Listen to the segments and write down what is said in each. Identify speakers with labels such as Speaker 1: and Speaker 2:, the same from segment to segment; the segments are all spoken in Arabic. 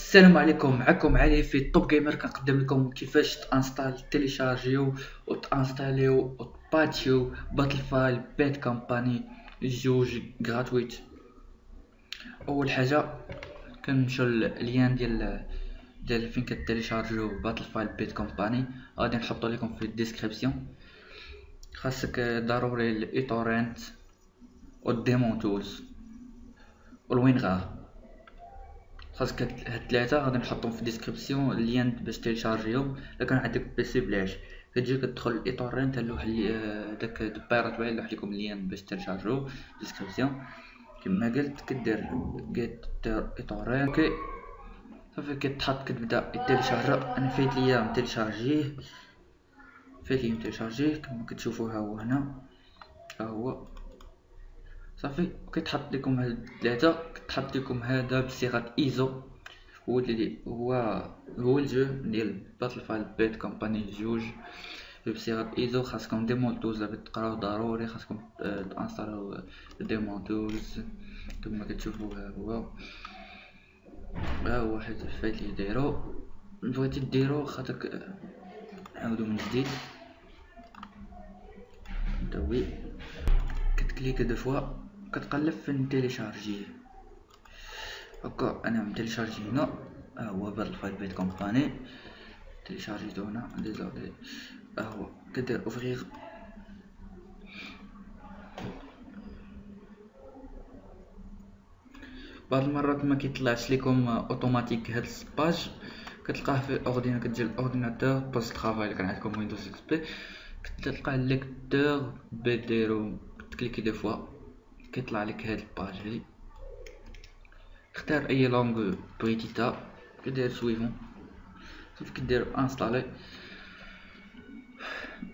Speaker 1: السلام عليكم، معكم علي في توب جيمر. كنقدم لكم كيفاش تيليشارجيو وتانستاليو وتباتشيو باتل فايل بيت كومباني جوج غراتويت. اول حاجه كنمشيو لللين ديال فين كتيليشارجيو باتل فايل بيت كومباني، غادي نحطو لكم في الديسكريبسيون. خاصك ضروري الايتورنت والديمون تولز والوينغار. خاصك هاد الثلاثه غادي نحطهم في الديسكريبسيون اللين باش تيليشارجيهم. الا كان عندك بيسي بلاش كتجي كتدخل الايتورنت اللوح داك البايرات وين لوح لكم اللين باش تيليشارجيو ديسكريبسيون. كما قلت كدير جيت ايتورنت اوكي صافي كتحط كتبدا يتيليشارجا. انا فايت ليا متيليشارجيه كما كتشوفوا. ها هو هنا، ها هو صافي. كيتحط لكم هاد الثلاثه، كتحط لكم هذا بصيغه ايزو. هو الجو ديال باتل فايل بيت كومباني جوج بصيغه ايزو. خاصكم ديمونتوز باش تقراو، ضروري خاصكم تانستالو ديمونتوز كما كتشوفوا. ها هو حيت الفايت اللي دايرو بغيتي ديرو خاطرك نعاودو من جديد. دوي كتكليك دو فوا كتقلب فين تيليشارجيه. هكا انا متيليشارجي هنا. ها هو باتل فايل بيت كومباني تيليشارجيتو هنا. ديزولي ها هو كدير اوفريغ. بعض المرات ما كيطلعش لكم اوتوماتيك هاد السباج، كتلقاه في الاورديناتور. كتجي الاورديناتور بوست طرافاي الا كان عندكم ويندوز اكس بي، كتلقى الليكتور بديرو كتكليكي دو فوا كيطلع لك هاد الباج هادي. اختار اي لونغ بغيتيتا، كدير سويفون صافي كدير انستالي.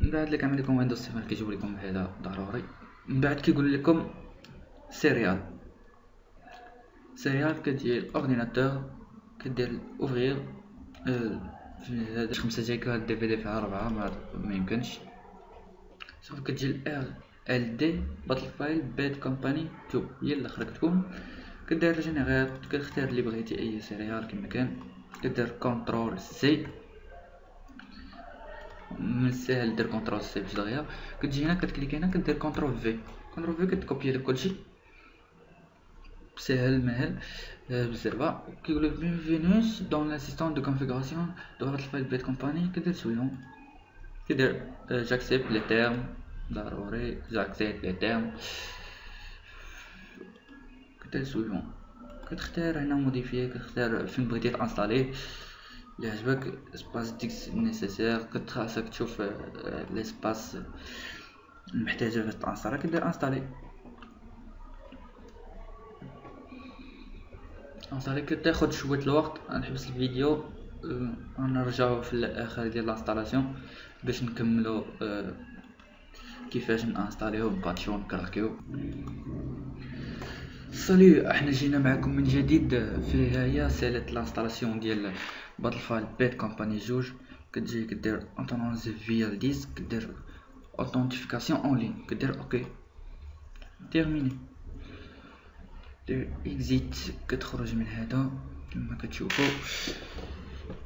Speaker 1: من بعد اللي كان عندكم ويندوز 7 كيجيب لكم هذا ضروري. من بعد كيقول لكم سيريال كتجي الاورديناتور كدير اوفرير. هذا 5 جيجا، الدي في دي فيها 4 ما يمكنش. صافي كتجي ال ال دي باتل فايل بيت كومباني 2 هي اللي خرجت تكون. كدير جينيريت، كتختار اللي بغيتي اي سيريال كما كان. كدير كونترول سي، من السهل دير كونترول سي باش دغيا. كتجي هنا كتكليك هنا كدير كونترول في كتكوبي لك كلشي سهل مهل بزاف. كيقول لك بينفينوس دون لاسيستون دو كونفيغوراسيون دو باتل فايل بيت كومباني. كدير سويون، كدير جاكسيبت لي تيرم، ضروري جاكسيبت لي تيرم. كدير سويون، كتختار هنا موديفيي، كتختار فين بغيتي تانستاليه اللي عجبك. اسباس ديكس نيسيسير خاصك تشوف ليسباس المحتاجه باش تانستالي. كدير انستالي كتاخد شويه الوقت. نحبس الفيديو ونرجعو في الاخر ديال الانستالاسيون باش نكملو كيفاش نانستاليو ونباتشيو ونكراكيو. سالي، احنا جينا معكم من جديد في هي سالة الانستالاسيون ديال باتل فايل بيت كومباني جوج. كتجي كدير انتونز فيا الديسك، كدير اوثنتيفيكاسيون اون لين، كدير اوكي تيرميني. دير اكزيت، كتخرج من هذا كما كتشوفوا.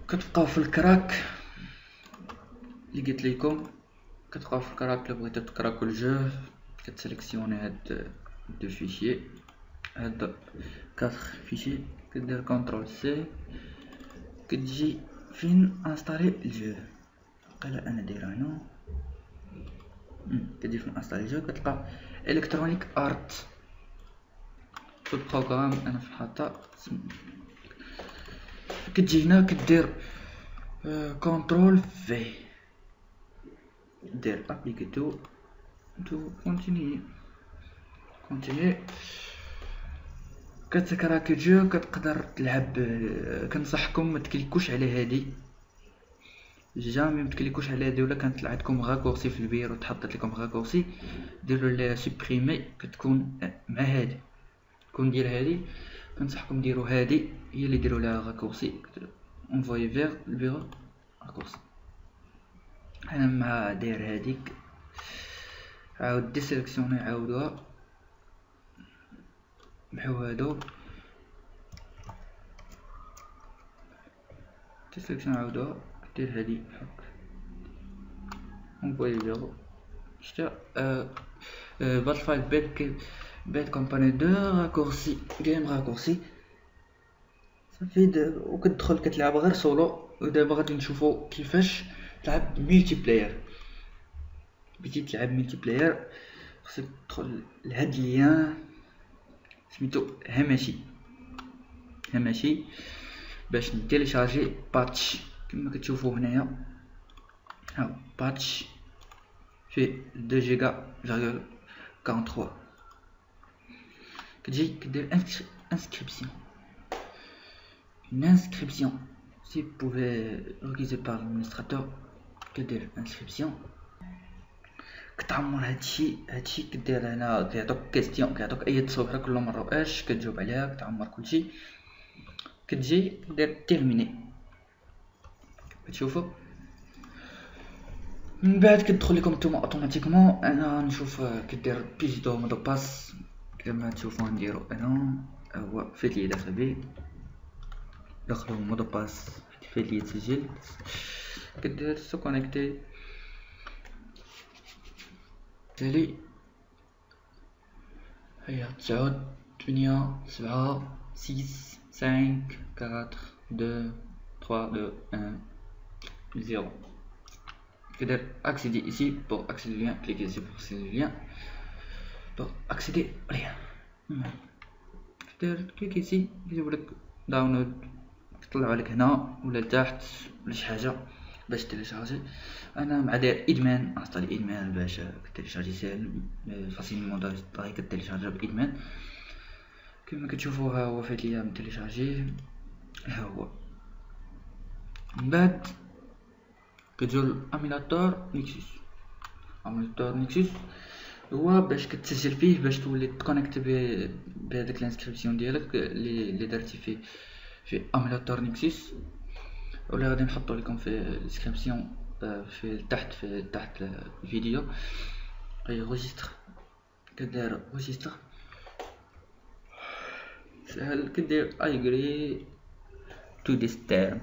Speaker 1: كتبقاو في الكراك اللي قلت لكم. كتبقاو في الكراك الا بغيتو تكراكو الجو. كتسيليكسيوني هاد دو فيشي، هاد 4 فيشي. كدير كونترول سي، كتجي فين انستالي الجو. قال انا دايره هنا، كتجي فين انستالي الجو. كتلقى الكترونيك ارت في البروغرام. انا في حاطه كتجي هنا كدير كونترول في، دير ابليكي تو كونتينيي. كتكراكي الجو كتقدر تلعب. كنصحكم ما تكليكوش على هادي، جامي ما تكليكوش على هادي. ولا كانت عندكم راكورسي في البيرو تحطت لكم راكورسي ديروا لها سوبريمي، كتكون مع هادي تكون ديال هادي. كنصحكم ديروا هادي هي اللي ديروا لها راكورسي. انفوي فيغ البيرو راكورسي. انا مع داير هاديك، عاود ديسيليكسيوني عاودوها بحال هادو. كتسلكسيون نعاودوها كدير هادي اونفوي زيرو شتا باتل باد كومباني دو راكورسي جيم راكورسي صافي وكتدخل كتلعب غير سولو. ودابا غادي نشوفو كيفاش تلعب ملتي بلاير. بغيتي تلعب ملتي بلاير خصك تدخل لهاد اللين سميتو هماشي باش نتيليشارجي باتش كما كتشوفوا هنايا. ها باتش فيه 2 جيجا فاصلة 43. كتجي كدير inscription. Une inscription, si vous pouvez organiser par l'administrateur, كدير inscription. كتعمر هادشي كدير هنا كيعطوك كيستيون، كيعطوك اي تصويره كل مره واش كتجاوب عليها، كتعمر كلشي. كتجي كدير تيرميني كتشوفوا. من بعد كتدخل لكم نتوما اوتوماتيكمون. انا نشوف كدير بيزيدو مودو باس كما تشوفوا نديرو انا هو فايت لي داخل بيه دخلوا مودو باس فايت لي تسجل. كدير سو كونيكتي تالي هيا 9 8 7 6 5 4 2 3 2 1 0. كدير accéder ici pour accéder au lien, cliquez ici pour accéder au lien pour accéder au lien. كدير كليك ici يجيب لك داونلود، كطلعوا لك هنا ولا لتحت ولا شي حاجه باش تيليشارجي. انا مع داير ادمان انستالي ادمان باش تيليشارجي ساهل فاسيلمون دايريكت كتيليشارجي بادمان. كما كتشوفوا ها هو فايت ليا متيليشارجي. ها هو من بعد كتجو الاميلاتور نيكسوس هو باش كتسجل فيه باش تولي تكونيكت بهذاك الانسكريبسيون ديالك اللي درتي في اميلاتور نيكسوس. ولا غادي نحطو لكم في الديسكريبسيون في تحت الفيديو. هي روجيستر كدير روجيستر سهل. كدير ايغري تو ديس تيرم.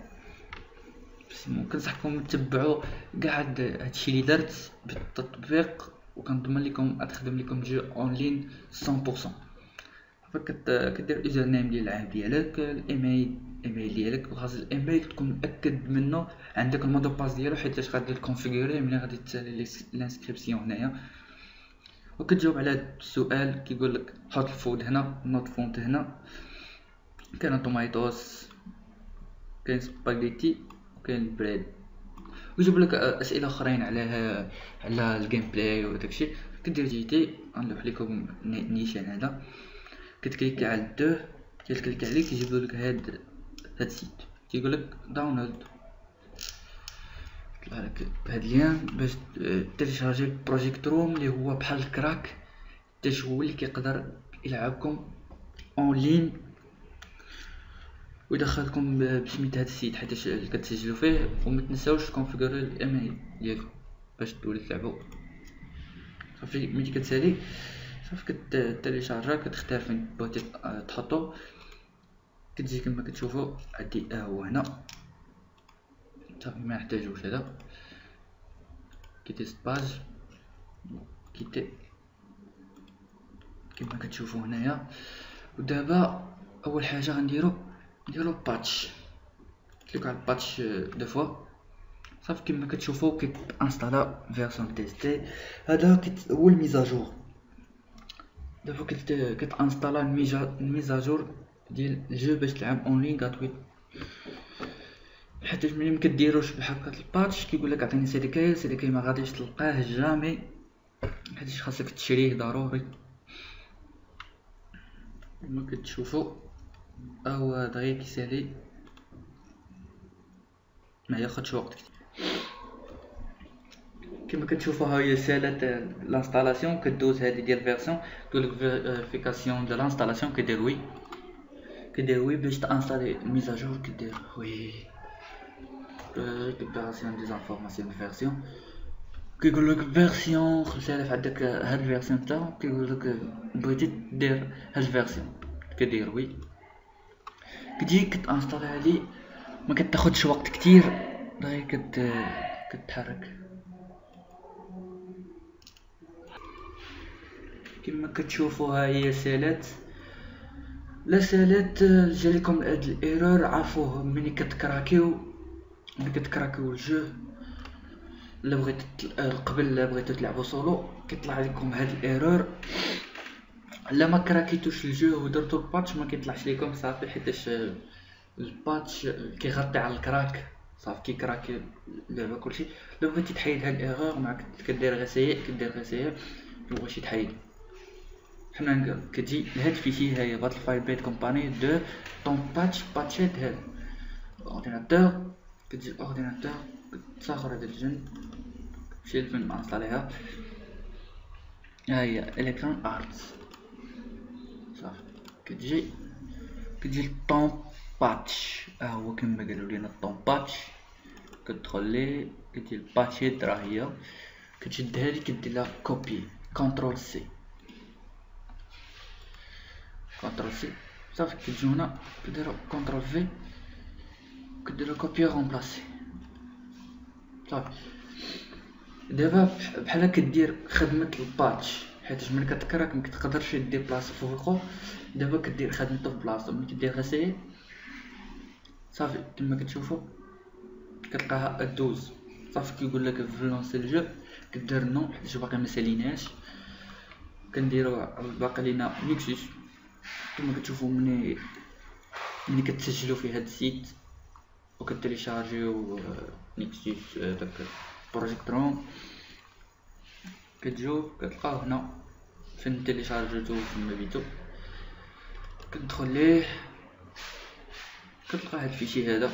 Speaker 1: كنصحكم تتبعوا كاع هادشي اللي درت بالتطبيق وكنضمن لكم اتخدم لكم جو اون لين 100%. كدير اليوزر نيم ديال العام ديالك، الايميل ديالك، وخاص الايميل تكون متاكد منه عندك المودو باس ديالو حيت غادي تكونفيغوري ملي غادي تسالي الانسكريبسيون هنايا. وكتجاوب على هاد السؤال كيقول لك حط الفود هنا، نوت فونت هنا، كاين طوماطوس، كاين سباغيتي، كاين بريد. ويجيب لك اسئله اخرين على الجيم بلاي وداكشي. كدير جيتي غنلوح لكم نيشان هذا، كتكليكي على الدو كتكليكي عليه كيجيب لك هاد السيت كيقول لك داونلود. طلع لك بهاد اللين باش تيليشارجي بروجيكت روم اللي هو بحال الكراك حتى هو اللي كيقدر يلعبكم اون لين ويدخلكم بسميت هاد السيت حيت كتسجلوا فيه. وما تنساوش تكونفيغوري الايميل ديالكم باش تولي تلعبوا. صافي ملي كتسالي صافي كتيليشارجا، كتختار فين بغيتي تحطو. كتجي كما كتشوفوا عندي هو هنا صافي ما نحتاجوش هذا. كيتي سباج كيتي كما كتشوفوا هنايا. ودابا اول حاجه غنديرو باتش. كليك على الباتش دو فوا صافي كما كتشوفوا كيتانستالا فيرسون تيستي. هذا هو الميزاجور. دابا كتانستالا الميزاجور ديال الجو باش تلعب اون لين غاتويت. حيت ملي مكديروش بحال هكا الباتش كيقول لك عطيني سي دي كاي ما غاديش تلقاه جامي حيت خاصك تشريه ضروري. كما كتشوفوا هو دغيا كيسالي ما ياخدش وقت كتير. كما كتشوفوا ها هي سالات لانستالاسيون. كدوز هذه ديال فيرسون كيقول لك فيريفيكاسيون ديال لانستالاسيون. كدير وي باش تانستالي الميزاجور. كدير وي ريكوبيراسيون دي زانفورماسيون فيرسيون. كيقول لك فيرسيون 5000 عندك هاد الفيرسيون تاعو. كيقول لك بغيتي دير هاد الفيرسيون كدير وي. كتجي كتانستالي هادي ما كتاخدش وقت كتير، دغيا كتحرك. كما كتشوفوا ها هي سالات. لا سالات جالكم هاد الايرور، عرفوه ملي كتكراكيو الجو. الا بغيت قبل الا بغيتو تلعبوا سولو كيطلع لكم هاد الايرور. الا ما كراكيتوش الجو ودرتو الباتش ما كيطلعش لكم صافي، حيتاش الباتش كيغطي على الكراك صافي كيكراكي اللعبه كلشي. لو بغيتي تحيد هاد الايرور معاك كدير غير سي لو بغيتي تحيد. حنا كتجي لهاد الفيشي هي باتلفايل بيت كومباني دو طون باتشيت هاد اورديناتور. كتجي الاورديناتور كتصاغر هاد الجن تمشي لفين ما انستاليها. ها هي الكترون ارتس صافي. كتجي الطون باتش، هو كما قالوا لينا الطون باتش. كتدخل ليه كتجي الباتشيت راه هي، كتشدها لي كدير لها كوبي كونترول سي صافي. كتجيو هنا كديروا كونترول في كديروا كوبي رومبلاسي صافي. دابا بحال كدير خدمه الباتش، حيت ملي كتكراك مكتقدرش دير بلاصه فوقو. دابا كدير خدمته في بلاصتو، ملي كدير غسيل صافي كما كتشوفوا كتلقاها دوز صافي. كيقول لك فلونسي الجو، كدير نو حيت باقي ما ساليناش. كنديرو باقي لينا نيكسوس كما كتشوفوا. ملي كتسجلوا في هاد السيت وكتيليشارجيو نيكسوس داك بروجيكتروم، كتجيو كتلقاو هنا فين تيليشارجيتو فين بيتو. كتدخل ليه كتلقى هاد الفيشي هذا،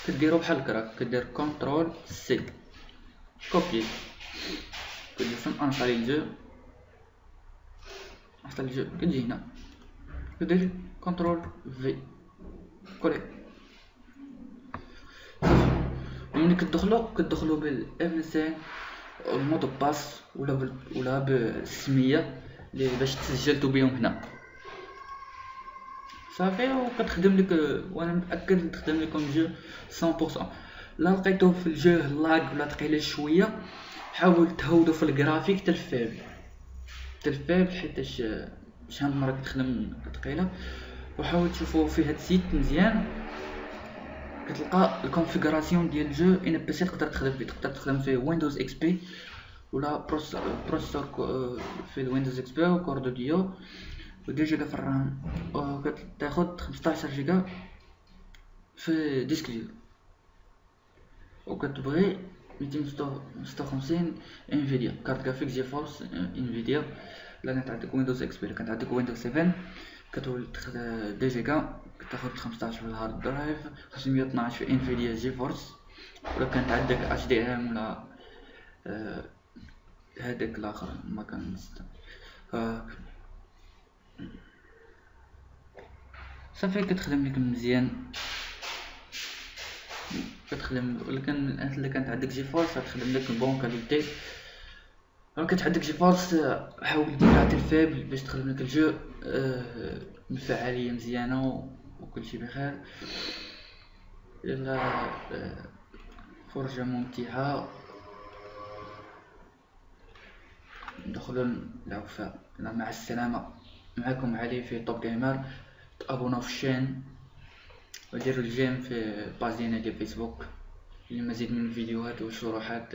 Speaker 1: كديرو بحال هكا، كدير كونترول سي كوبي. كتجي فين انستالي الجو كتجي هنا كدير كونترول في كولي. ملي كتدخلوا بالافلسان المود باس ولا بالسميه اللي باش تسجلتو بهم هنا صافي. وكتخدم لك، وانا متاكد تخدم لكم الجو 100%. لا لقيتو في الجو لاغ ولا ثقيله شويه، حاول تهودو في الجرافيك تلفاب حيتاش شحال من مره كتخدم ثقيله. وحاول تشوفوا في هاد السيت مزيان، كتلقى الكونفيغوراسيون ديال الجو ان بي سي تقدر تخدم فيه. تقدر تخدم فيه ويندوز اكس بي ولا بروسيسور في الويندوز اكس بي وكوردو ديو و2 جيجا في الرام. كتاخد 15 جيجا في ديسك ديال، وكتبغي 256 انفيديا كارت جرافيك جي فورس انفيديا. لا كانت عندك ويندوز اكس بي، كانت عندك ويندوز 7 كتولي تاخد 2 جيجا، كتاخد 15 في الهارد درايف، 512 في انفيديا جي فورس. ولا كانت عندك اتش دي ام ولا هذاك الاخر ما كان صافي كتخدم لك مزيان. كتخدم ولكن اللي كانت عندك جي فورس غتخدم لك بون كاليتي. لو كانت عندك جي فورس حاول ديرها تلفاب باش تخدم لك الجو بفعاليه مزيانه وكلشي بخير. يلا فرجه ممتعه، ندخلوا نلعبوا فيها. مع السلامه، معكم علي في توب جيمر. تابوناو في الشين وديروا الجيم في باجينا ديال فيسبوك للمزيد من الفيديوهات وشروحات.